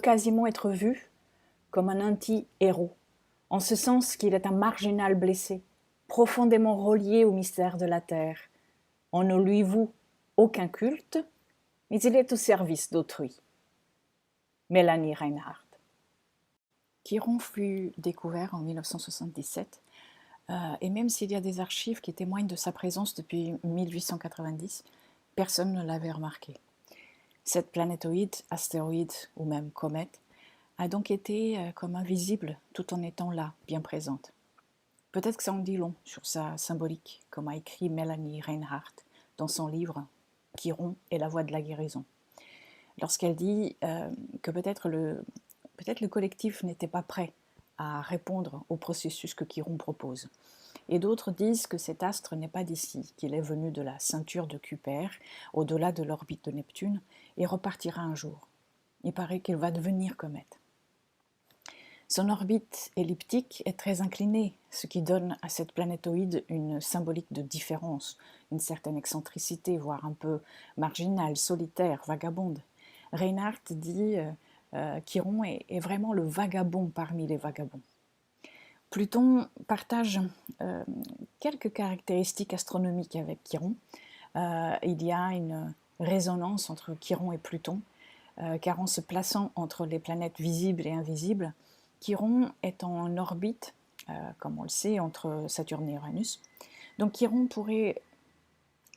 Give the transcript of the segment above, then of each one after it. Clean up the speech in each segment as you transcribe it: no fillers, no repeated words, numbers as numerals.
quasiment être vu comme un anti-héros, en ce sens qu'il est un marginal blessé, profondément relié au mystère de la terre. On ne lui voue aucun culte, mais il est au service d'autrui. Mélanie Reinhardt. Chiron fut découvert en 1977, et même s'il y a des archives qui témoignent de sa présence depuis 1890, personne ne l'avait remarqué. Cette planétoïde, astéroïde ou même comète a donc été comme invisible tout en étant là, bien présente. Peut-être que ça en dit long sur sa symbolique, comme a écrit Mélanie Reinhardt dans son livre « Chiron et la voie de la guérison ». Lorsqu'elle dit que peut-être le collectif n'était pas prêt à répondre au processus que Chiron propose. Et d'autres disent que cet astre n'est pas d'ici, qu'il est venu de la ceinture de Kuiper, au-delà de l'orbite de Neptune, et repartira un jour. Il paraît qu'il va devenir comète. Son orbite elliptique est très inclinée, ce qui donne à cette planétoïde une symbolique de différence, une certaine excentricité, voire un peu marginale, solitaire, vagabonde. Reinhardt dit Chiron est vraiment le vagabond parmi les vagabonds. Pluton partage quelques caractéristiques astronomiques avec Chiron. Il y a une résonance entre Chiron et Pluton, car en se plaçant entre les planètes visibles et invisibles, Chiron est en orbite, comme on le sait, entre Saturne et Uranus. Donc Chiron pourrait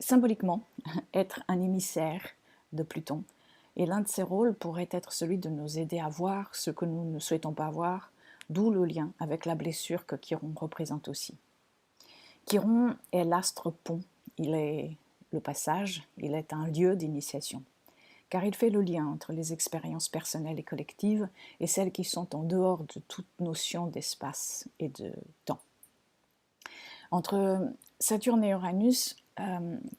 symboliquement être un émissaire de Pluton, et l'un de ses rôles pourrait être celui de nous aider à voir ce que nous ne souhaitons pas voir, d'où le lien avec la blessure que Chiron représente aussi. Chiron est l'astre pont, il est le passage, il est un lieu d'initiation, car il fait le lien entre les expériences personnelles et collectives et celles qui sont en dehors de toute notion d'espace et de temps. Entre Saturne et Uranus,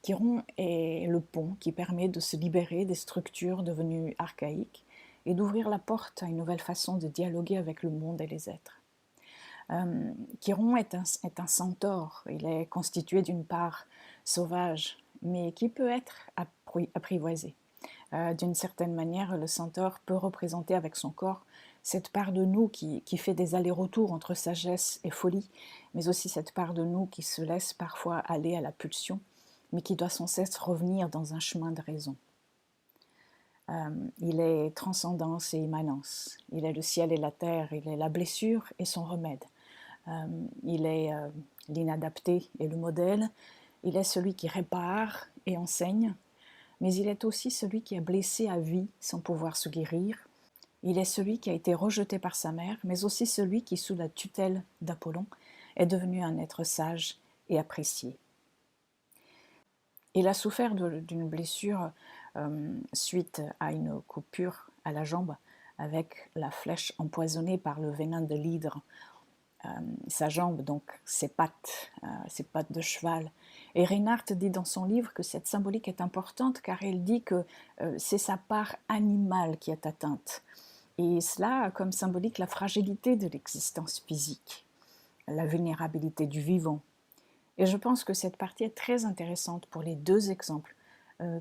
Chiron est le pont qui permet de se libérer des structures devenues archaïques et d'ouvrir la porte à une nouvelle façon de dialoguer avec le monde et les êtres. Chiron est un centaure, il est constitué d'une part sauvage, mais qui peut être apprivoisée. D'une certaine manière, le centaure peut représenter avec son corps cette part de nous qui fait des allers-retours entre sagesse et folie, mais aussi cette part de nous qui se laisse parfois aller à la pulsion, mais qui doit sans cesse revenir dans un chemin de raison. Il est transcendance et immanence, il est le ciel et la terre, il est la blessure et son remède. Il est l'inadapté et le modèle, il est celui qui répare et enseigne, mais il est aussi celui qui est blessé à vie sans pouvoir se guérir. Il est celui qui a été rejeté par sa mère, mais aussi celui qui, sous la tutelle d'Apollon, est devenu un être sage et apprécié. Il a souffert d'une blessure suite à une coupure à la jambe avec la flèche empoisonnée par le venin de l'hydre. Sa jambe, donc ses pattes de cheval. Et Reinhardt dit dans son livre que cette symbolique est importante car elle dit que c'est sa part animale qui est atteinte. Et cela a comme symbolique la fragilité de l'existence physique, la vulnérabilité du vivant. Et je pense que cette partie est très intéressante pour les deux exemples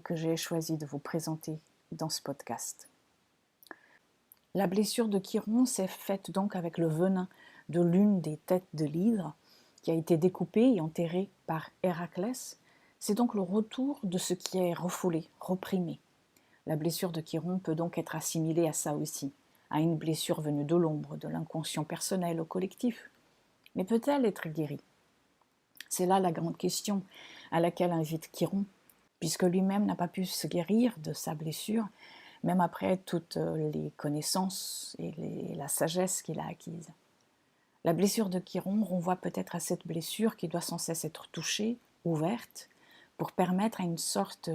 que j'ai choisi de vous présenter dans ce podcast. La blessure de Chiron s'est faite donc avec le venin de l'une des têtes de l'hydre qui a été découpée et enterrée par Héraclès. C'est donc le retour de ce qui est refoulé, reprimé. La blessure de Chiron peut donc être assimilée à ça aussi, à une blessure venue de l'ombre, de l'inconscient personnel au collectif. Mais peut-elle être guérie ? C'est là la grande question à laquelle invite Chiron, puisque lui-même n'a pas pu se guérir de sa blessure, même après toutes les connaissances et la sagesse qu'il a acquises. La blessure de Chiron renvoie peut-être à cette blessure qui doit sans cesse être touchée, ouverte, pour permettre à une sorte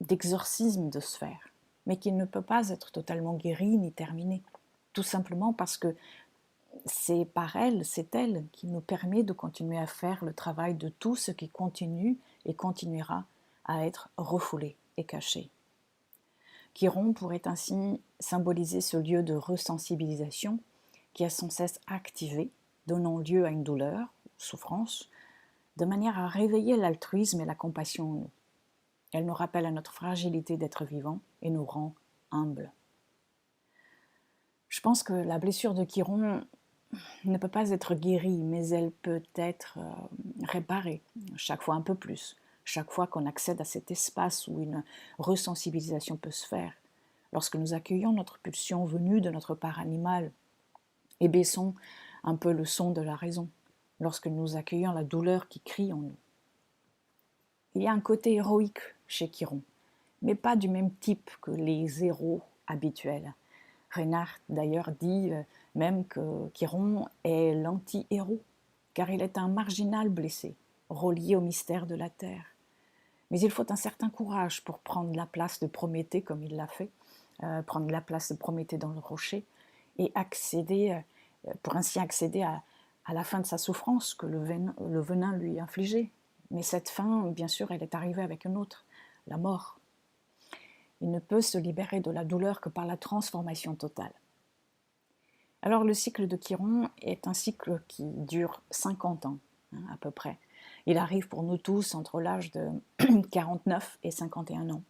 d'exorcisme de se faire, mais qui ne peut pas être totalement guéri ni terminé, tout simplement parce que c'est par elle, c'est elle qui nous permet de continuer à faire le travail de tout ce qui continue et continuera à être refoulé et caché. Chiron pourrait ainsi symboliser ce lieu de resensibilisation qui est sans cesse activé, donnant lieu à une douleur, souffrance, de manière à réveiller l'altruisme et la compassion en nous. Elle nous rappelle à notre fragilité d'être vivant et nous rend humbles. Je pense que la blessure de Chiron ne peut pas être guérie, mais elle peut être réparée, chaque fois un peu plus, chaque fois qu'on accède à cet espace où une resensibilisation peut se faire. Lorsque nous accueillons notre pulsion venue de notre part animale et baissons un peu le son de la raison, lorsque nous accueillons la douleur qui crie en nous. Il y a un côté héroïque chez Chiron, mais pas du même type que les héros habituels. Reinhardt d'ailleurs dit même que Chiron est l'anti-héros, car il est un marginal blessé, relié au mystère de la Terre. Mais il faut un certain courage pour prendre la place de Prométhée comme il l'a fait, prendre la place de Prométhée dans le rocher, et accéder, pour ainsi accéder à la fin de sa souffrance que le venin lui infligeait. Mais cette fin, bien sûr, elle est arrivée avec une autre, la mort. Il ne peut se libérer de la douleur que par la transformation totale. Alors le cycle de Chiron est un cycle qui dure 50 ans, à peu près. Il arrive pour nous tous entre l'âge de 49 et 51 ans.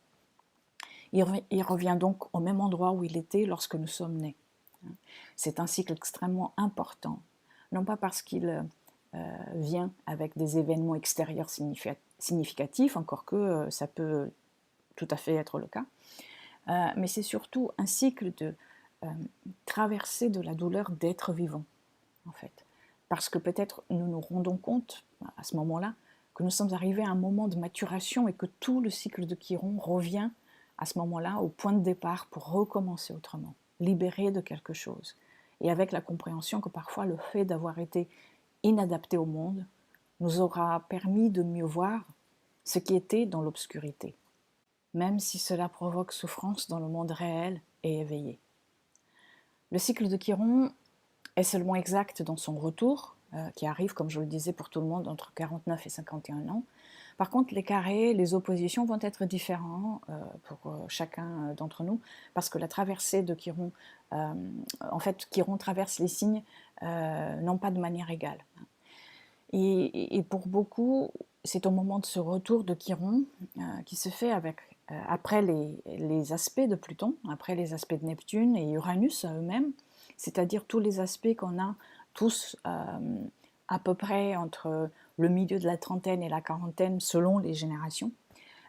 Il revient donc au même endroit où il était lorsque nous sommes nés. C'est un cycle extrêmement important, non pas parce qu'il vient avec des événements extérieurs significatifs, encore que ça peut tout à fait être le cas, mais c'est surtout un cycle de traversée de la douleur d'être vivant, en fait. Parce que peut-être nous nous rendons compte, à ce moment-là, que nous sommes arrivés à un moment de maturation et que tout le cycle de Chiron revient à ce moment-là au point de départ pour recommencer autrement, libéré de quelque chose. Et avec la compréhension que parfois le fait d'avoir été inadapté au monde nous aura permis de mieux voir ce qui était dans l'obscurité, même si cela provoque souffrance dans le monde réel et éveillé. Le cycle de Chiron est seulement exact dans son retour, qui arrive, comme je le disais, pour tout le monde entre 49 et 51 ans. Par contre, les carrés, les oppositions vont être différents pour chacun d'entre nous, parce que la traversée de Chiron, en fait, Chiron traverse les signes non pas de manière égale. Et pour beaucoup, c'est au moment de ce retour de Chiron qui se fait après les aspects de Pluton, après les aspects de Neptune et Uranus à eux-mêmes, c'est-à-dire tous les aspects qu'on a tous à peu près entre le milieu de la trentaine et la quarantaine selon les générations.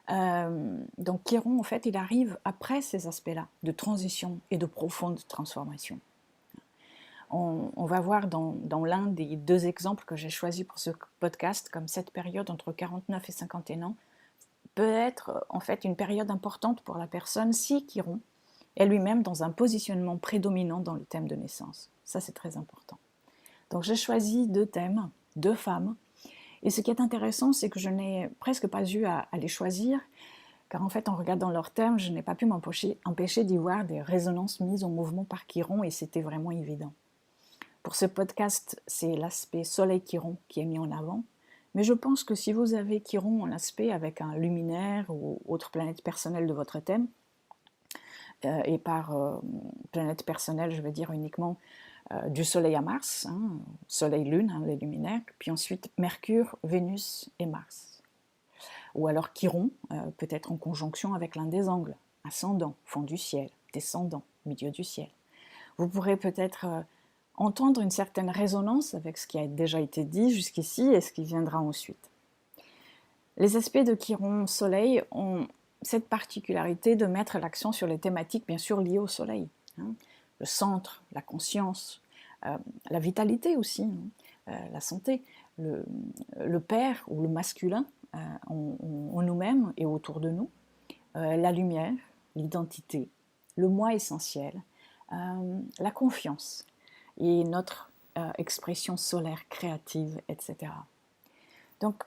Donc Chiron, en fait, il arrive après ces aspects-là de transition et de profonde transformation. On va voir dans l'un des deux exemples que j'ai choisis pour ce podcast, comme cette période entre 49 et 51 ans peut être en fait une période importante pour la personne si Chiron est lui-même dans un positionnement prédominant dans le thème de naissance. Ça, c'est très important. Donc j'ai choisi deux thèmes, deux femmes, et ce qui est intéressant, c'est que je n'ai presque pas eu à les choisir, car en fait, en regardant leurs thèmes, je n'ai pas pu m'empêcher d'y voir des résonances mises en mouvement par Chiron, et c'était vraiment évident. Pour ce podcast, c'est l'aspect Soleil-Chiron qui est mis en avant, mais je pense que si vous avez Chiron en aspect avec un luminaire ou autre planète personnelle de votre thème, et par planète personnelle, je veux dire uniquement du Soleil à Mars, Soleil-Lune, les luminaires, puis ensuite Mercure, Vénus et Mars. Ou alors Chiron, peut-être en conjonction avec l'un des angles, ascendant, fond du ciel, descendant, milieu du ciel. Vous pourrez peut-être entendre une certaine résonance avec ce qui a déjà été dit jusqu'ici et ce qui viendra ensuite. Les aspects de Chiron Soleil ont cette particularité de mettre l'accent sur les thématiques bien sûr liées au Soleil. Le centre, la conscience, la vitalité aussi, la santé, le père ou le masculin en nous-mêmes et autour de nous, la lumière, l'identité, le moi essentiel, la confiance et notre expression solaire créative, etc. Donc,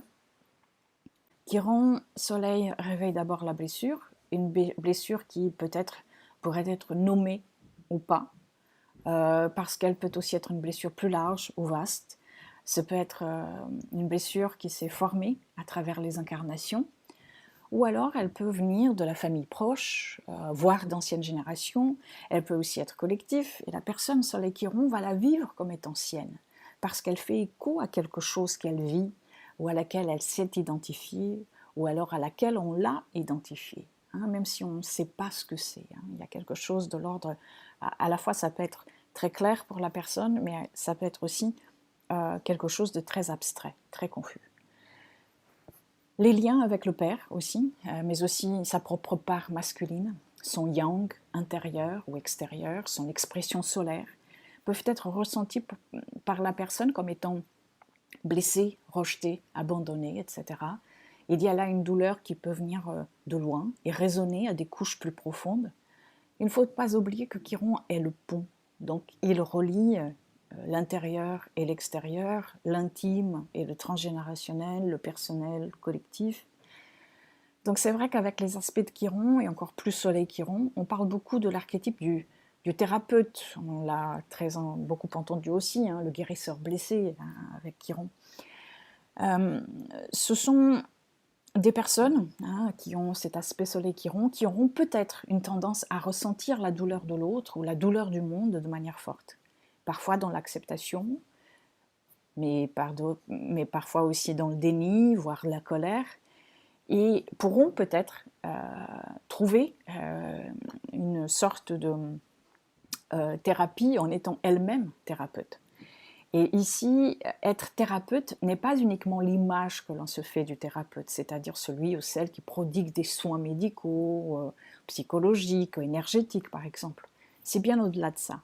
Chiron Soleil réveille d'abord la blessure, une blessure qui peut-être pourrait être nommée ou pas, parce qu'elle peut aussi être une blessure plus large ou vaste. Ça peut être une blessure qui s'est formée à travers les incarnations, ou alors elle peut venir de la famille proche, voire d'anciennes générations. Elle peut aussi être collective, et la personne Soleil Chiron va la vivre comme étant sienne, parce qu'elle fait écho à quelque chose qu'elle vit, ou à laquelle elle s'est identifiée, ou alors à laquelle on l'a identifiée, même si on ne sait pas ce que c'est. Il y a quelque chose de l'ordre, à la fois ça peut être très clair pour la personne, mais ça peut être aussi quelque chose de très abstrait, très confus. Les liens avec le père aussi, mais aussi sa propre part masculine, son yang intérieur ou extérieur, son expression solaire, peuvent être ressentis par la personne comme étant blessée, rejetée, abandonnée, etc. Il y a là une douleur qui peut venir de loin et résonner à des couches plus profondes. Il ne faut pas oublier que Chiron est le pont, donc il relie l'intérieur et l'extérieur, l'intime et le transgénérationnel, le personnel, le collectif. Donc c'est vrai qu'avec les aspects de Chiron, et encore plus Soleil-Chiron, on parle beaucoup de l'archétype du thérapeute. On l'a beaucoup entendu aussi, hein, le guérisseur blessé avec Chiron. Ce sont des personnes qui ont cet aspect Soleil-Chiron, qui auront peut-être une tendance à ressentir la douleur de l'autre ou la douleur du monde de manière forte. Parfois dans l'acceptation, mais parfois aussi dans le déni, voire la colère, et pourront peut-être trouver une sorte de thérapie en étant elles-mêmes thérapeutes. Et ici, être thérapeute n'est pas uniquement l'image que l'on se fait du thérapeute, c'est-à-dire celui ou celle qui prodigue des soins médicaux, psychologiques, énergétiques par exemple. C'est bien au-delà de ça.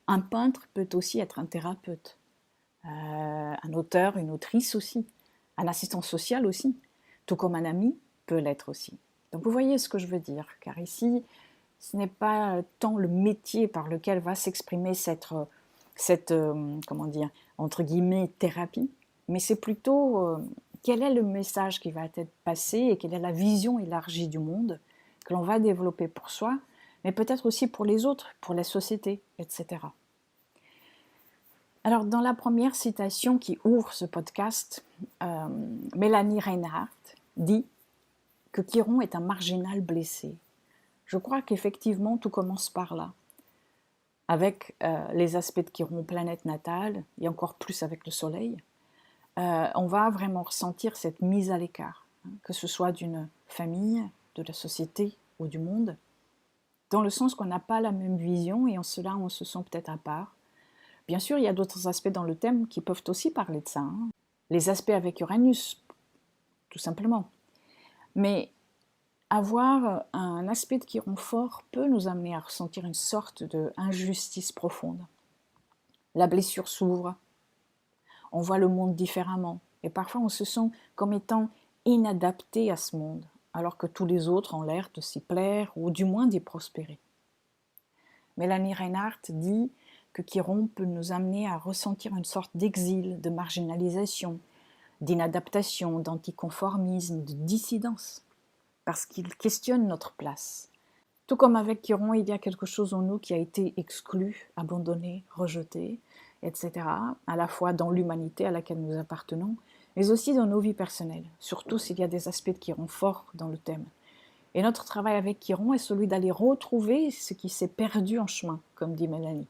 Un peintre peut aussi être un thérapeute, un auteur, une autrice aussi, un assistant social aussi, tout comme un ami peut l'être aussi. Donc vous voyez ce que je veux dire, car ici, ce n'est pas tant le métier par lequel va s'exprimer cette comment dire, entre guillemets, thérapie, mais c'est plutôt quel est le message qui va être passé et quelle est la vision élargie du monde que l'on va développer pour soi, mais peut-être aussi pour les autres, pour la société, etc. Alors, dans la première citation qui ouvre ce podcast, Mélanie Reinhardt dit que Chiron est un marginal blessé. Je crois qu'effectivement, tout commence par là. Avec les aspects de Chiron, planète natale, et encore plus avec le Soleil, on va vraiment ressentir cette mise à l'écart, que ce soit d'une famille, de la société ou du monde, dans le sens qu'on n'a pas la même vision et en cela on se sent peut-être à part. Bien sûr, il y a d'autres aspects dans le thème qui peuvent aussi parler de ça. Les aspects avec Uranus, tout simplement. Mais avoir un aspect de Chiron fort peut nous amener à ressentir une sorte d'injustice profonde. La blessure s'ouvre, on voit le monde différemment, et parfois on se sent comme étant inadapté à ce monde, alors que tous les autres ont l'air de s'y plaire ou du moins d'y prospérer. Mélanie Reinhardt dit que Chiron peut nous amener à ressentir une sorte d'exil, de marginalisation, d'inadaptation, d'anticonformisme, de dissidence, parce qu'il questionne notre place. Tout comme avec Chiron, il y a quelque chose en nous qui a été exclu, abandonné, rejeté, etc., à la fois dans l'humanité à laquelle nous appartenons, mais aussi dans nos vies personnelles, surtout s'il y a des aspects de Chiron forts dans le thème. Et notre travail avec Chiron est celui d'aller retrouver ce qui s'est perdu en chemin, comme dit Mélanie.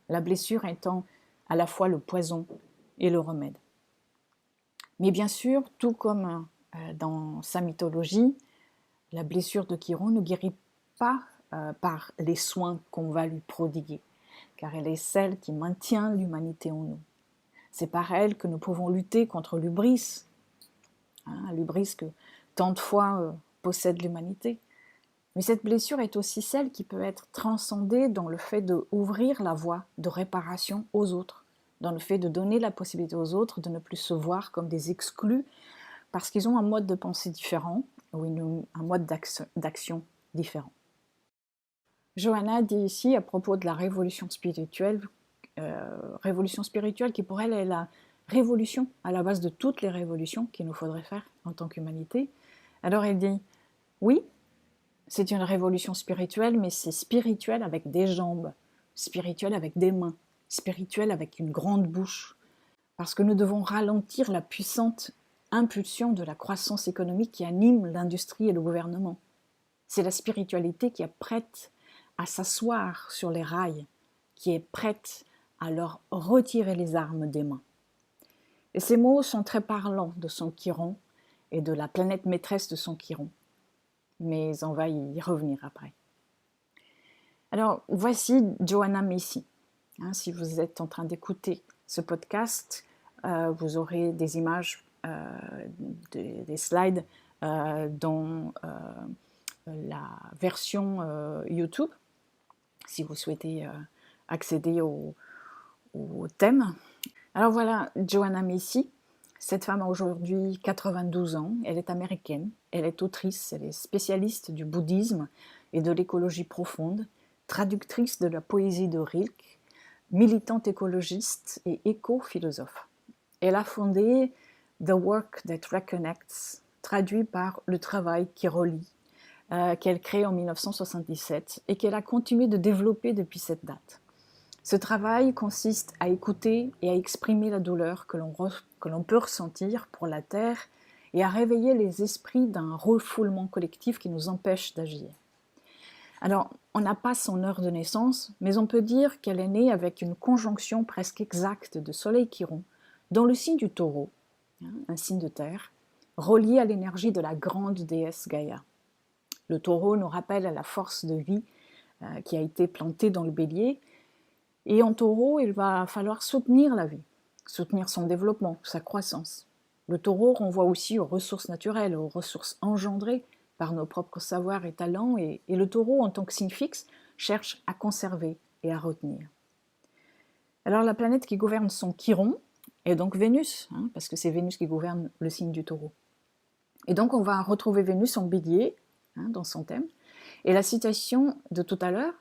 La blessure étant à la fois le poison et le remède. Mais bien sûr, tout comme dans sa mythologie, la blessure de Chiron ne guérit pas par les soins qu'on va lui prodiguer, car elle est celle qui maintient l'humanité en nous. C'est par elle que nous pouvons lutter contre l'hubris, l'hubris que tant de fois possède l'humanité. Mais cette blessure est aussi celle qui peut être transcendée dans le fait d'ouvrir la voie de réparation aux autres, dans le fait de donner la possibilité aux autres de ne plus se voir comme des exclus parce qu'ils ont un mode de pensée différent ou un mode d'action différent. Johanna dit ici à propos de la révolution spirituelle qui pour elle est la révolution à la base de toutes les révolutions qu'il nous faudrait faire en tant qu'humanité. Alors elle dit, oui, c'est une révolution spirituelle, mais c'est spirituel avec des jambes, spirituel avec des mains, spirituel avec une grande bouche, parce que nous devons ralentir la puissante impulsion de la croissance économique qui anime l'industrie et le gouvernement. C'est la spiritualité qui est prête à s'asseoir sur les rails, qui est prête à leur retirer les armes des mains. Et ces mots sont très parlants de son Chiron et de la planète maîtresse de son Chiron. Mais on va y revenir après. Alors, voici Joanna Macy. Hein, si vous êtes en train d'écouter ce podcast, vous aurez des images, des slides dans la version YouTube, si vous souhaitez accéder au thème. Alors voilà, Joanna Macy. Cette femme a aujourd'hui 92 ans, elle est américaine, elle est autrice, elle est spécialiste du bouddhisme et de l'écologie profonde, traductrice de la poésie de Rilke, militante écologiste et éco-philosophe. Elle a fondé The Work That Reconnects, traduit par Le travail qui relie, qu'elle crée en 1977 et qu'elle a continué de développer depuis cette date. Ce travail consiste à écouter et à exprimer la douleur que l'on peut ressentir pour la Terre et à réveiller les esprits d'un refoulement collectif qui nous empêche d'agir. Alors, on n'a pas son heure de naissance, mais on peut dire qu'elle est née avec une conjonction presque exacte de Soleil Chiron dans le signe du Taureau, un signe de terre, relié à l'énergie de la grande déesse Gaïa. Le Taureau nous rappelle à la force de vie qui a été plantée dans le Bélier. Et en Taureau, il va falloir soutenir la vie, soutenir son développement, sa croissance. Le Taureau renvoie aussi aux ressources naturelles, aux ressources engendrées par nos propres savoirs et talents, et le Taureau, en tant que signe fixe, cherche à conserver et à retenir. Alors la planète qui gouverne son Chiron est donc Vénus, parce que c'est Vénus qui gouverne le signe du Taureau. Et donc on va retrouver Vénus en Bélier, dans son thème, et la citation de tout à l'heure,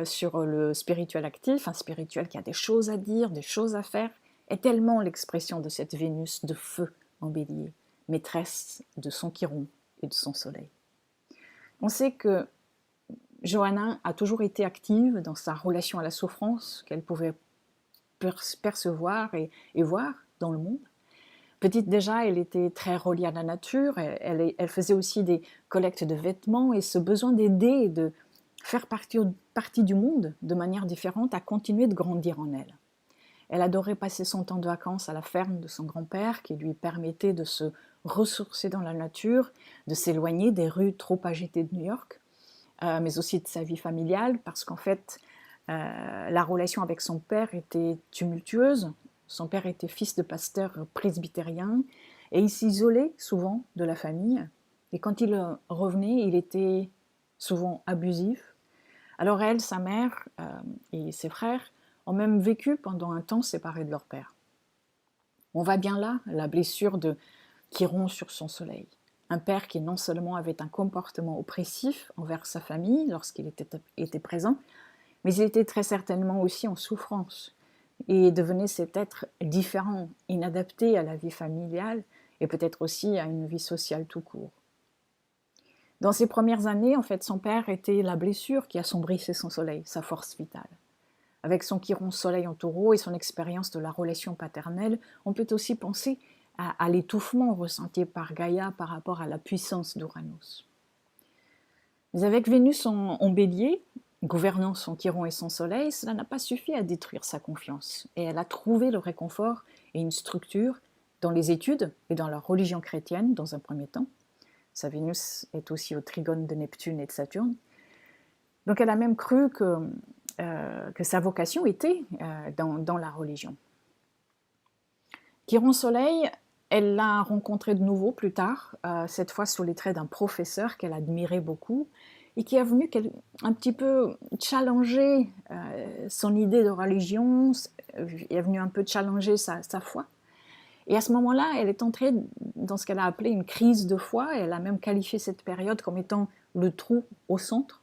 sur le spirituel actif, un spirituel qui a des choses à dire, des choses à faire, est tellement l'expression de cette Vénus de feu en Bélier, maîtresse de son Chiron et de son Soleil. On sait que Joanna a toujours été active dans sa relation à la souffrance qu'elle pouvait percevoir et voir dans le monde. Petite déjà, elle était très reliée à la nature, elle faisait aussi des collectes de vêtements, et ce besoin d'aider et de faire partie du monde de manière différente a continué de grandir en elle. Elle adorait passer son temps de vacances à la ferme de son grand-père qui lui permettait de se ressourcer dans la nature, de s'éloigner des rues trop agitées de New York, mais aussi de sa vie familiale, parce qu'en fait, la relation avec son père était tumultueuse. Son père était fils de pasteur presbytérien et il s'isolait souvent de la famille. Et quand il revenait, il était souvent abusif. Alors elle, sa mère et ses frères ont même vécu pendant un temps séparés de leur père. On voit bien là la blessure de Chiron sur son soleil. Un père qui non seulement avait un comportement oppressif envers sa famille lorsqu'il était présent, mais il était très certainement aussi en souffrance et devenait cet être différent, inadapté à la vie familiale et peut-être aussi à une vie sociale tout court. Dans ses premières années, en fait, son père était la blessure qui assombrissait son soleil, sa force vitale. Avec son Chiron soleil en Taureau et son expérience de la relation paternelle, on peut aussi penser à l'étouffement ressenti par Gaïa par rapport à la puissance d'Uranus. Mais avec Vénus en Bélier, gouvernant son Chiron et son Soleil, cela n'a pas suffi à détruire sa confiance. Et elle a trouvé le réconfort et une structure dans les études et dans la religion chrétienne dans un premier temps. Sa Vénus est aussi au trigone de Neptune et de Saturne. Donc elle a même cru que sa vocation était dans la religion. Chiron Soleil, elle l'a rencontré de nouveau plus tard, cette fois sous les traits d'un professeur qu'elle admirait beaucoup et qui est venu un petit peu challenger son idée de religion, est venu un peu challenger sa foi. Et à ce moment-là, elle est entrée dans ce qu'elle a appelé une crise de foi, et elle a même qualifié cette période comme étant le trou au centre,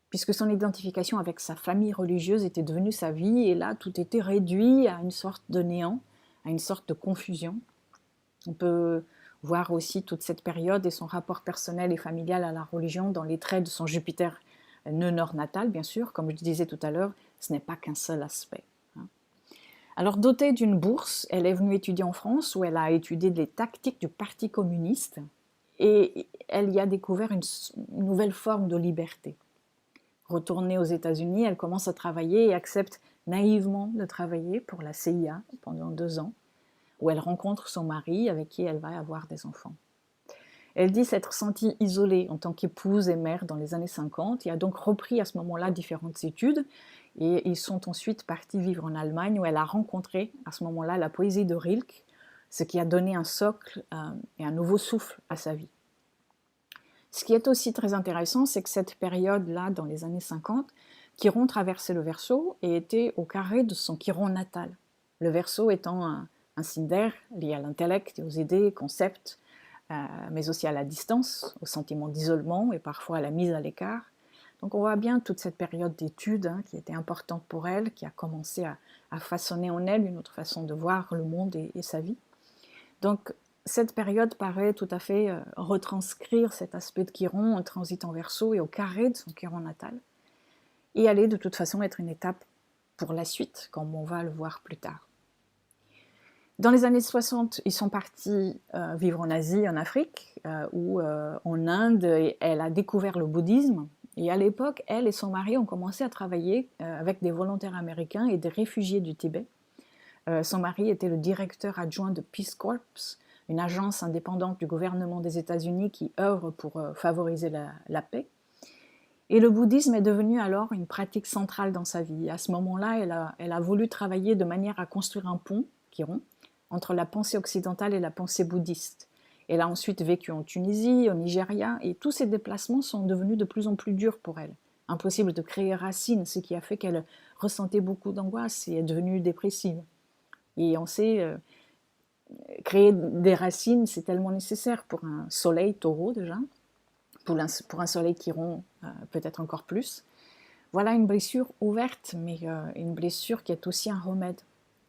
puisque son identification avec sa famille religieuse était devenue sa vie, et là, tout était réduit à une sorte de néant, à une sorte de confusion. On peut voir aussi toute cette période et son rapport personnel et familial à la religion dans les traits de son Jupiter nœud nord natal, bien sûr. Comme je disais tout à l'heure, ce n'est pas qu'un seul aspect. Alors, dotée d'une bourse, elle est venue étudier en France, où elle a étudié les tactiques du Parti communiste, et elle y a découvert une nouvelle forme de liberté. Retournée aux États-Unis, elle commence à travailler et accepte naïvement de travailler pour la CIA pendant 2 ans, où elle rencontre son mari avec qui elle va avoir des enfants. Elle dit s'être sentie isolée en tant qu'épouse et mère dans les années 50 et a donc repris à ce moment-là différentes études Et ils sont ensuite partis vivre en Allemagne où elle a rencontré à ce moment-là la poésie de Rilke, ce qui a donné un socle et un nouveau souffle à sa vie. Ce qui est aussi très intéressant, c'est que cette période-là, dans les années 50, Chiron traversait le Verseau et était au carré de son Chiron natal. Le Verseau étant un signe d'air lié à l'intellect et aux idées, concepts, mais aussi à la distance, au sentiment d'isolement et parfois à la mise à l'écart. Donc on voit bien toute cette période d'études qui était importante pour elle, qui a commencé à façonner en elle une autre façon de voir le monde et sa vie. Donc cette période paraît tout à fait retranscrire cet aspect de Chiron en transit en Verseau et au carré de son Chiron natal, et allait de toute façon être une étape pour la suite, comme on va le voir plus tard. Dans les années 60, ils sont partis vivre en Asie, en Afrique, ou en Inde, et elle a découvert le bouddhisme. Et à l'époque, elle et son mari ont commencé à travailler avec des volontaires américains et des réfugiés du Tibet. Son mari était le directeur adjoint de Peace Corps, une agence indépendante du gouvernement des États-Unis qui œuvre pour favoriser la paix. Et le bouddhisme est devenu alors une pratique centrale dans sa vie. À ce moment-là, elle a voulu travailler de manière à construire un pont, Chiron, entre la pensée occidentale et la pensée bouddhiste. Elle a ensuite vécu en Tunisie, au Nigeria, et tous ces déplacements sont devenus de plus en plus durs pour elle. Impossible de créer racine, ce qui a fait qu'elle ressentait beaucoup d'angoisse et est devenue dépressive. Et on sait, créer des racines, c'est tellement nécessaire pour un soleil taureau déjà, pour un soleil Chiron peut-être encore plus. Voilà une blessure ouverte, mais une blessure qui est aussi un remède.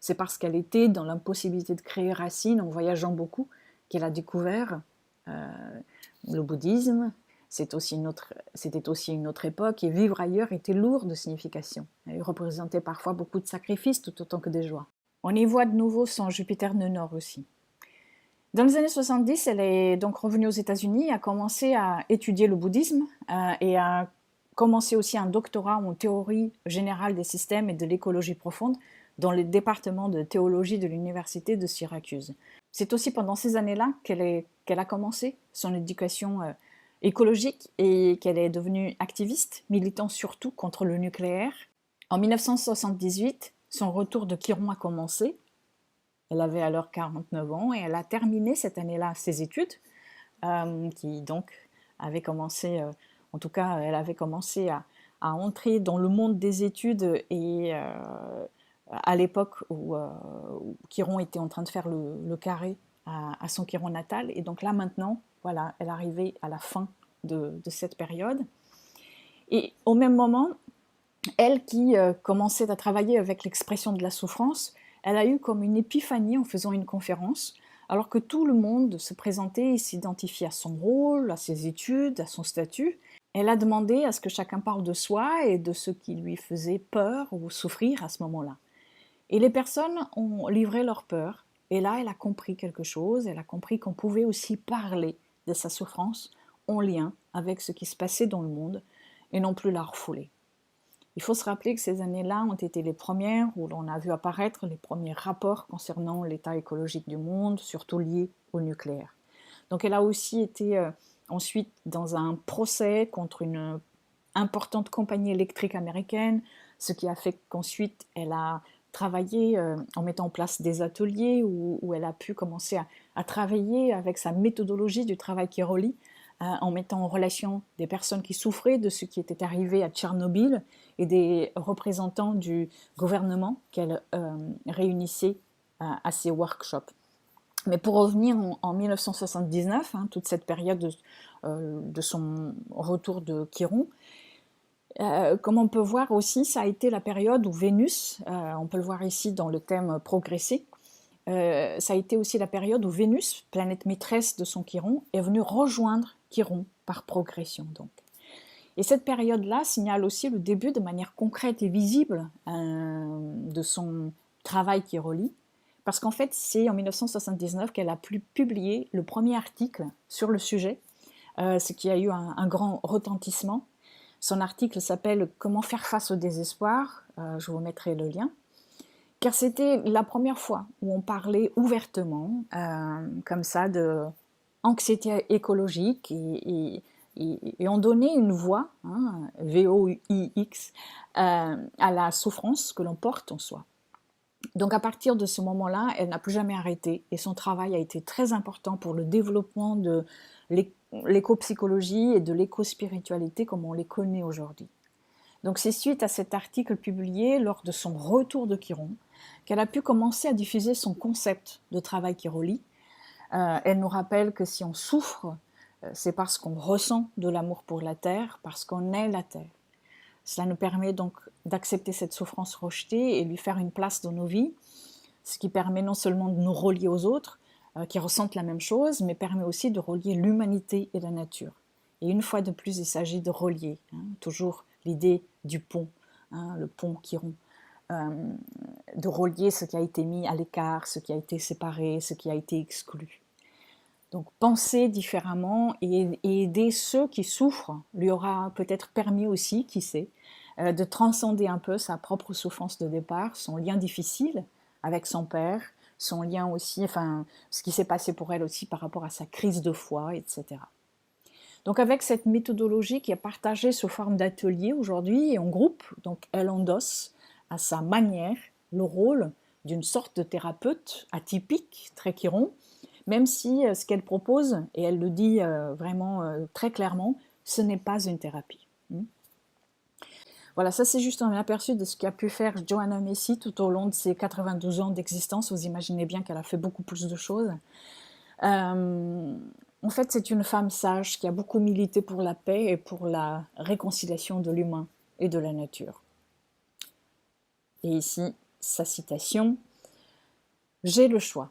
C'est parce qu'elle était dans l'impossibilité de créer racine en voyageant beaucoup qu'elle a découvert le bouddhisme. C'était aussi une autre époque, et vivre ailleurs était lourd de signification. Il représentait parfois beaucoup de sacrifices tout autant que des joies. On y voit de nouveau son Jupiter nœud nord aussi. Dans les années 70, elle est donc revenue aux États-Unis, a commencé à étudier le bouddhisme et a commencé aussi un doctorat en théorie générale des systèmes et de l'écologie profonde dans le département de théologie de l'université de Syracuse. C'est aussi pendant ces années-là qu'elle a commencé son éducation écologique et qu'elle est devenue activiste, militant surtout contre le nucléaire. En 1978, son retour de Chiron a commencé. Elle avait alors 49 ans et elle a terminé cette année-là ses études, qui donc avaient commencé, en tout cas, elle avait commencé à entrer dans le monde des études et à l'époque où Chiron était en train de faire le carré à son Chiron natal. Et donc là maintenant, voilà, elle arrivait à la fin de cette période. Et au même moment, elle qui commençait à travailler avec l'expression de la souffrance, elle a eu comme une épiphanie en faisant une conférence, alors que tout le monde se présentait et s'identifiait à son rôle, à ses études, à son statut. Elle a demandé à ce que chacun parle de soi et de ce qui lui faisait peur ou souffrir à ce moment-là. Et les personnes ont livré leur peur, et là elle a compris quelque chose, elle a compris qu'on pouvait aussi parler de sa souffrance en lien avec ce qui se passait dans le monde, et non plus la refouler. Il faut se rappeler que ces années-là ont été les premières où l'on a vu apparaître les premiers rapports concernant l'état écologique du monde, surtout liés au nucléaire. Donc elle a aussi été ensuite dans un procès contre une importante compagnie électrique américaine, ce qui a fait qu'ensuite elle a travaillé en mettant en place des ateliers où elle a pu commencer à travailler avec sa méthodologie du travail chiroli, en mettant en relation des personnes qui souffraient de ce qui était arrivé à Tchernobyl et des représentants du gouvernement qu'elle réunissait à ces workshops. Mais pour revenir en 1979, toute cette période de son retour de Chiron, comme on peut voir aussi, ça a été la période où Vénus, on peut le voir ici dans le thème progresser, ça a été aussi la période où Vénus, planète maîtresse de son Chiron, est venue rejoindre Chiron par progression donc. Et cette période-là signale aussi le début de manière concrète et visible de son travail chiroli, parce qu'en fait c'est en 1979 qu'elle a pu publier le premier article sur le sujet, ce qui a eu un grand retentissement. Son article s'appelle « Comment faire face au désespoir », je vous mettrai le lien, car c'était la première fois où on parlait ouvertement, comme ça, d'anxiété écologique et et ont donné une voix, hein, VOIX, à la souffrance que l'on porte en soi. Donc à partir de ce moment-là, elle n'a plus jamais arrêté et son travail a été très important pour le développement de l'éco-psychologie et de l'éco-spiritualité comme on les connaît aujourd'hui. Donc c'est suite à cet article publié lors de son retour de Chiron qu'elle a pu commencer à diffuser son concept de travail qui relie. Elle nous rappelle que si on souffre, c'est parce qu'on ressent de l'amour pour la Terre, parce qu'on est la Terre. Cela nous permet donc d'accepter cette souffrance rejetée et lui faire une place dans nos vies, ce qui permet non seulement de nous relier aux autres, qui ressentent la même chose, mais permet aussi de relier l'humanité et la nature. Et une fois de plus, il s'agit de relier, hein, toujours l'idée du pont, hein, le pont Chiron, de relier ce qui a été mis à l'écart, ce qui a été séparé, ce qui a été exclu. Donc penser différemment et aider ceux qui souffrent lui aura peut-être permis aussi, qui sait, de transcender un peu sa propre souffrance de départ, son lien difficile avec son père, son lien aussi, enfin, ce qui s'est passé pour elle aussi par rapport à sa crise de foi, etc. Donc avec cette méthodologie qui est partagée sous forme d'atelier aujourd'hui et en groupe, donc elle endosse à sa manière le rôle d'une sorte de thérapeute atypique, très Chiron, même si ce qu'elle propose, et elle le dit vraiment très clairement, ce n'est pas une thérapie. Voilà, ça c'est juste un aperçu de ce qu'a pu faire Joanna Macy tout au long de ses 92 ans d'existence. Vous imaginez bien qu'elle a fait beaucoup plus de choses. En fait, c'est une femme sage qui a beaucoup milité pour la paix et pour la réconciliation de l'humain et de la nature. Et ici, sa citation, « J'ai le choix.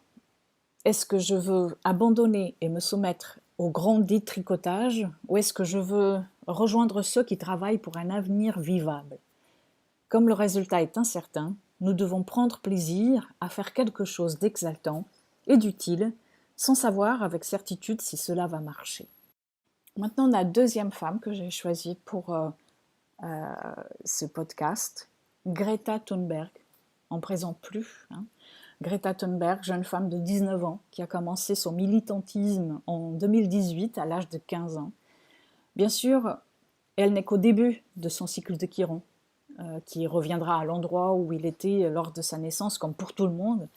Est-ce que je veux abandonner et me soumettre au grand détricotage ou est-ce que je veux rejoindre ceux qui travaillent pour un avenir vivable ? Comme le résultat est incertain, nous devons prendre plaisir à faire quelque chose d'exaltant et d'utile sans savoir avec certitude si cela va marcher. » Maintenant, la deuxième femme que j'ai choisie pour ce podcast, Greta Thunberg. On ne présente plus, hein. Greta Thunberg, jeune femme de 19 ans, qui a commencé son militantisme en 2018 à l'âge de 15 ans. Bien sûr, elle n'est qu'au début de son cycle de Chiron, qui reviendra à l'endroit où il était lors de sa naissance, comme pour tout le monde,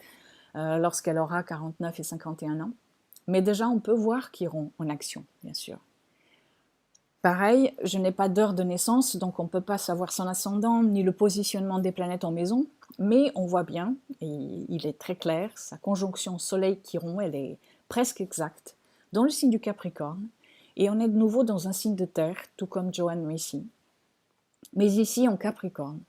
lorsqu'elle aura 49 et 51 ans. Mais déjà, on peut voir Chiron en action, bien sûr. Pareil, je n'ai pas d'heure de naissance, donc on ne peut pas savoir son ascendant ni le positionnement des planètes en maison, mais on voit bien, et il est très clair, sa conjonction Soleil-Chiron, elle est presque exacte, dans le signe du Capricorne, et on est de nouveau dans un signe de terre, tout comme Joanna Macy. Mais ici, en Capricorne,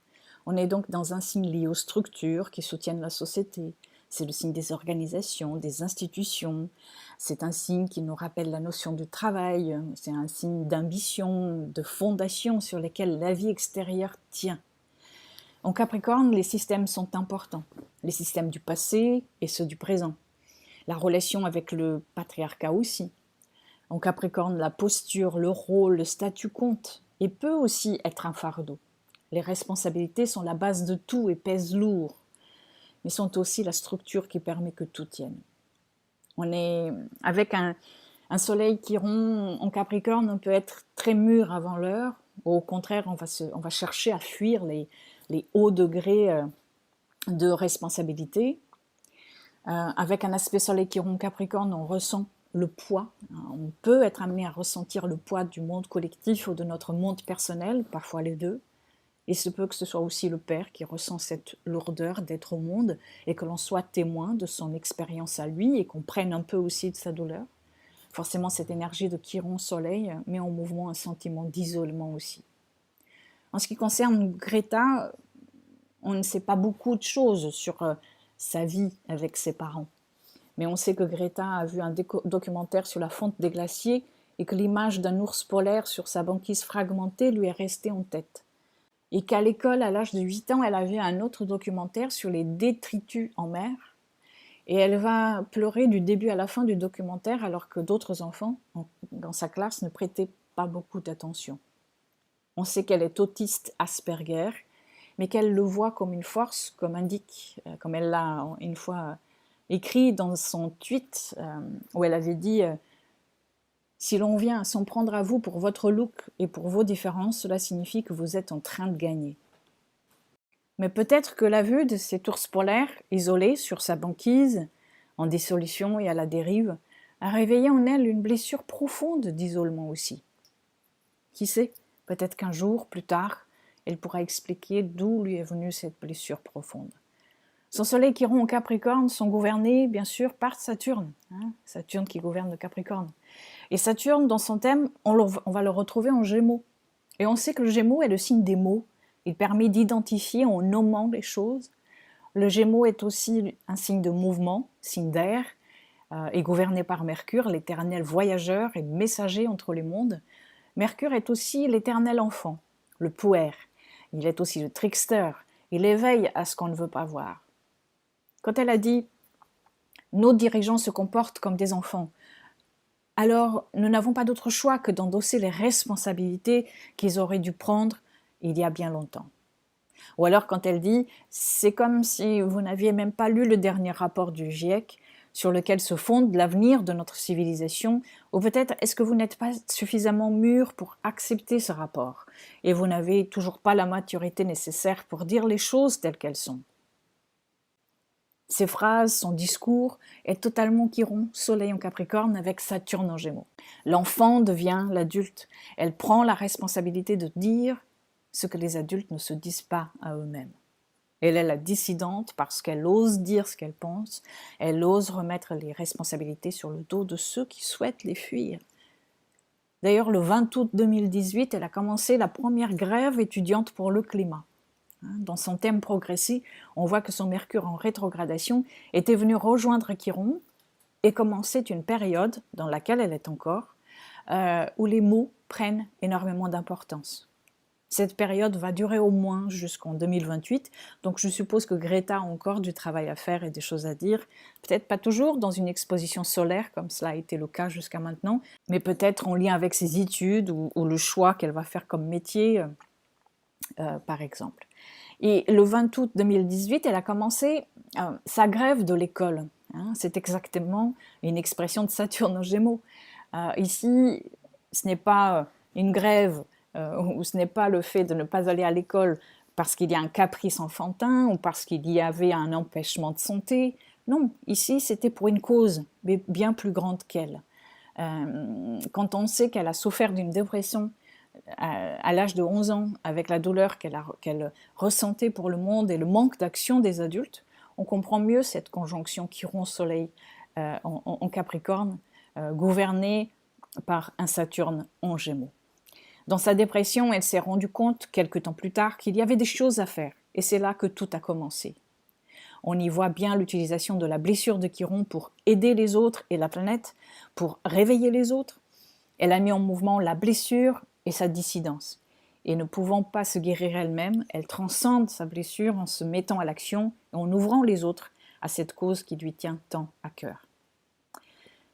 on est donc dans un signe lié aux structures qui soutiennent la société. C'est le signe des organisations, des institutions. C'est un signe qui nous rappelle la notion du travail. C'est un signe d'ambition, de fondation sur lesquelles la vie extérieure tient. En Capricorne, les systèmes sont importants. Les systèmes du passé et ceux du présent. La relation avec le patriarcat aussi. En Capricorne, la posture, le rôle, le statut comptent et peut aussi être un fardeau. Les responsabilités sont la base de tout et pèsent lourd, mais sont aussi la structure qui permet que tout tienne. On est avec un soleil Chiron en Capricorne, on peut être très mûr avant l'heure, ou au contraire, on va chercher à fuir les hauts degrés de responsabilité. Avec un aspect soleil Chiron Capricorne, on ressent le poids. On peut être amené à ressentir le poids du monde collectif ou de notre monde personnel, parfois les deux. Il se peut que ce soit aussi le père qui ressent cette lourdeur d'être au monde et que l'on soit témoin de son expérience à lui et qu'on prenne un peu aussi de sa douleur. Forcément, cette énergie de Chiron-Soleil met en mouvement un sentiment d'isolement aussi. En ce qui concerne Greta, on ne sait pas beaucoup de choses sur sa vie avec ses parents. Mais on sait que Greta a vu un documentaire sur la fonte des glaciers et que l'image d'un ours polaire sur sa banquise fragmentée lui est restée en tête. Et qu'à l'école, à l'âge de 8 ans, elle a vu un autre documentaire sur les détritus en mer. Et elle va pleurer du début à la fin du documentaire alors que d'autres enfants dans sa classe ne prêtaient pas beaucoup d'attention. On sait qu'elle est autiste Asperger, mais qu'elle le voit comme une force, comme elle l'a une fois écrit dans son tweet où elle avait dit Si l'on vient s'en prendre à vous pour votre look et pour vos différences, cela signifie que vous êtes en train de gagner. Mais peut-être que la vue de cet ours polaire, isolé sur sa banquise, en dissolution et à la dérive, a réveillé en elle une blessure profonde d'isolement aussi. Qui sait, peut-être qu'un jour, plus tard, elle pourra expliquer d'où lui est venue cette blessure profonde. Son soleil Chiron en Capricorne sont gouvernés, bien sûr, par Saturne. Saturne qui gouverne le Capricorne. Et Saturne, dans son thème, on va le retrouver en Gémeaux. Et on sait que le Gémeaux est le signe des mots. Il permet d'identifier en nommant les choses. Le Gémeaux est aussi un signe de mouvement, signe d'air, est gouverné par Mercure, l'éternel voyageur et messager entre les mondes. Mercure est aussi l'éternel enfant, le puer. Il est aussi le trickster. Il éveille à ce qu'on ne veut pas voir. Quand elle a dit « Nos dirigeants se comportent comme des enfants », alors nous n'avons pas d'autre choix que d'endosser les responsabilités qu'ils auraient dû prendre il y a bien longtemps. Ou alors quand elle dit « C'est comme si vous n'aviez même pas lu le dernier rapport du GIEC sur lequel se fonde l'avenir de notre civilisation, ou peut-être est-ce que vous n'êtes pas suffisamment mûr pour accepter ce rapport et vous n'avez toujours pas la maturité nécessaire pour dire les choses telles qu'elles sont ». Ses phrases, son discours est totalement Chiron, Soleil en Capricorne avec Saturne en Gémeaux. L'enfant devient l'adulte. Elle prend la responsabilité de dire ce que les adultes ne se disent pas à eux-mêmes. Elle est la dissidente parce qu'elle ose dire ce qu'elle pense, elle ose remettre les responsabilités sur le dos de ceux qui souhaitent les fuir. D'ailleurs, le 20 août 2018, elle a commencé la première grève étudiante pour le climat. Dans son thème progressif, on voit que son Mercure en rétrogradation était venu rejoindre Chiron et commençait une période dans laquelle elle est encore, où les mots prennent énormément d'importance. Cette période va durer au moins jusqu'en 2028, donc je suppose que Greta a encore du travail à faire et des choses à dire, peut-être pas toujours dans une exposition solaire comme cela a été le cas jusqu'à maintenant, mais peut-être en lien avec ses études ou le choix qu'elle va faire comme métier, par exemple. Et le 20 août 2018, elle a commencé sa grève de l'école. C'est exactement une expression de Saturne en Gémeaux. Ici, ce n'est pas une grève ou ce n'est pas le fait de ne pas aller à l'école parce qu'il y a un caprice enfantin ou parce qu'il y avait un empêchement de santé. Non, ici, c'était pour une cause bien plus grande qu'elle. Quand on sait qu'elle a souffert d'une dépression à l'âge de 11 ans, avec la douleur qu'elle ressentait pour le monde et le manque d'action des adultes, on comprend mieux cette conjonction Chiron-Soleil en Capricorne, gouvernée par un Saturne en Gémeaux. Dans sa dépression, elle s'est rendue compte, quelque temps plus tard, qu'il y avait des choses à faire, et c'est là que tout a commencé. On y voit bien l'utilisation de la blessure de Chiron pour aider les autres et la planète, pour réveiller les autres. Elle a mis en mouvement la blessure et sa dissidence. Et ne pouvant pas se guérir elle-même, elle transcende sa blessure en se mettant à l'action et en ouvrant les autres à cette cause qui lui tient tant à cœur.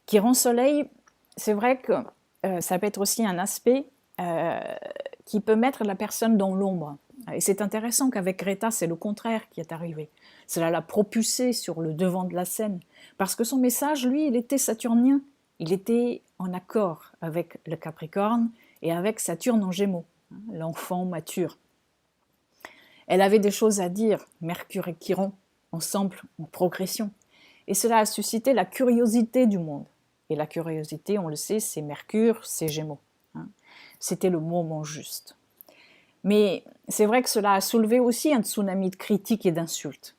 Chiron Soleil, c'est vrai que ça peut être aussi un aspect qui peut mettre la personne dans l'ombre. Et c'est intéressant qu'avec Greta, c'est le contraire qui est arrivé. Cela l'a propulsée sur le devant de la scène, parce que son message, lui, il était saturnien. Il était en accord avec le Capricorne et avec Saturne en Gémeaux, l'enfant mature. Elle avait des choses à dire, Mercure et Chiron, ensemble, en progression. Et cela a suscité la curiosité du monde. Et la curiosité, on le sait, c'est Mercure, c'est Gémeaux. C'était le moment juste. Mais c'est vrai que cela a soulevé aussi un tsunami de critiques et d'insultes,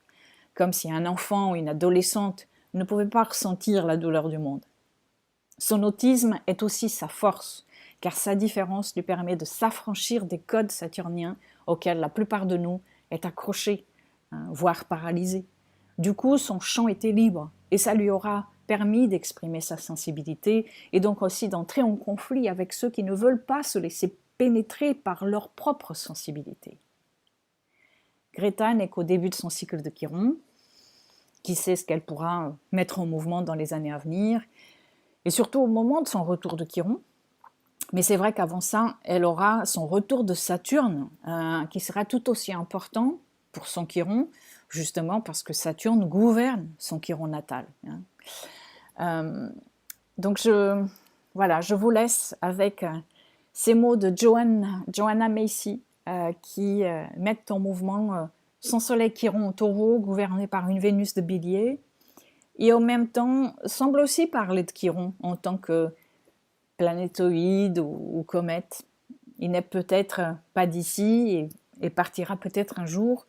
comme si un enfant ou une adolescente ne pouvait pas ressentir la douleur du monde. Son autisme est aussi sa force, car sa différence lui permet de s'affranchir des codes saturniens auxquels la plupart de nous est accrochée, voire paralysée. Du coup, son champ était libre, et ça lui aura permis d'exprimer sa sensibilité et donc aussi d'entrer en conflit avec ceux qui ne veulent pas se laisser pénétrer par leur propre sensibilité. Greta n'est qu'au début de son cycle de Chiron, qui sait ce qu'elle pourra mettre en mouvement dans les années à venir, et surtout au moment de son retour de Chiron. Mais c'est vrai qu'avant ça, elle aura son retour de Saturne, qui sera tout aussi important pour son Chiron, justement parce que Saturne gouverne son Chiron natal. Donc voilà, je vous laisse avec ces mots de Joanna Macy qui mettent en mouvement son soleil Chiron au taureau, gouverné par une Vénus de bélier, et en même temps semble aussi parler de Chiron en tant que planétoïde ou comète. Il n'est peut-être pas d'ici et partira peut-être un jour,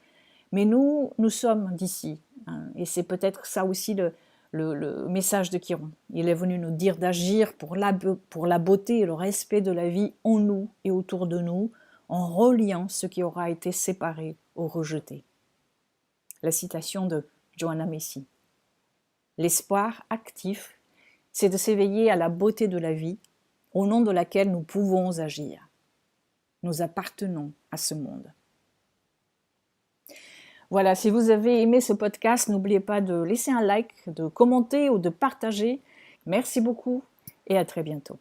mais nous sommes d'ici. Hein, et c'est peut-être ça aussi le message de Chiron. Il est venu nous dire d'agir pour la beauté et le respect de la vie en nous et autour de nous, en reliant ce qui aura été séparé ou rejeté. La citation de Joanna Macy. L'espoir actif, c'est de s'éveiller à la beauté de la vie, au nom de laquelle nous pouvons agir. Nous appartenons à ce monde. Voilà, si vous avez aimé ce podcast, n'oubliez pas de laisser un like, de commenter ou de partager. Merci beaucoup et à très bientôt.